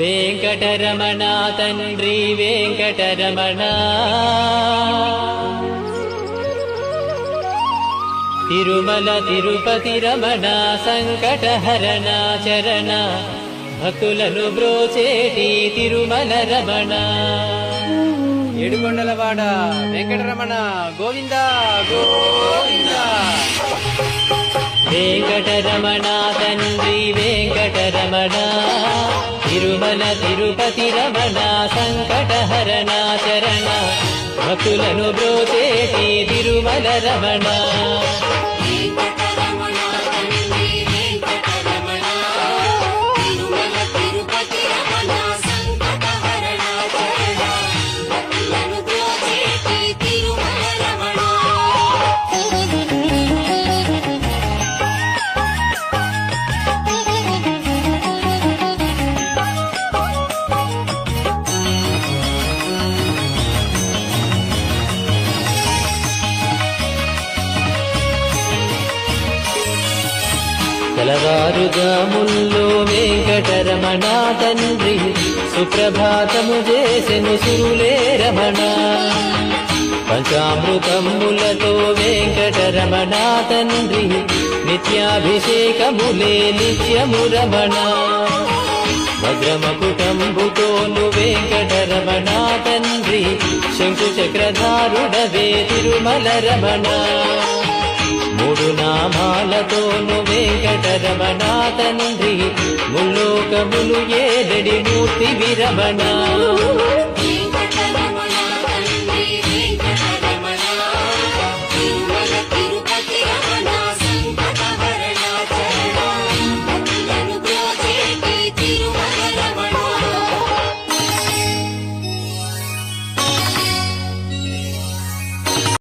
వెంకటరమణ తండ్రి వెంకటరమణ తిరుమల తిరుపతి రమణ సంకటహరణ చరణ భక్తులను బ్రోచేటి తిరుమల రమణ ఏడుకొండలవాడ వెంకటరమణ గోవింద గోవింద. వెంకటరమణ తండ్రి వెంకటరమణ తిరుమల తిరుపతి రమణ సంకటహరణ చరణ భక్తులను బ్రోచేటి తిరుమల రమణ తెల్లవారుజాముల్లో వెంకటరమణ తండ్రి సుప్రభాతము చేసెను సురులే రమణ పంచామృతములతో వెంకటరమణ తండ్రి నిత్యాభిషేకములే నిత్యము రమణ భద్రమకుటంబుతోను వెంకటరమణ తండ్రి శంకు చక్రధారుడవే తిరుమల రమణ మూడు నామాలతోను వెంకటరమణ తండ్రి ముల్లోకములు ఏడడి మూర్తి విరమణ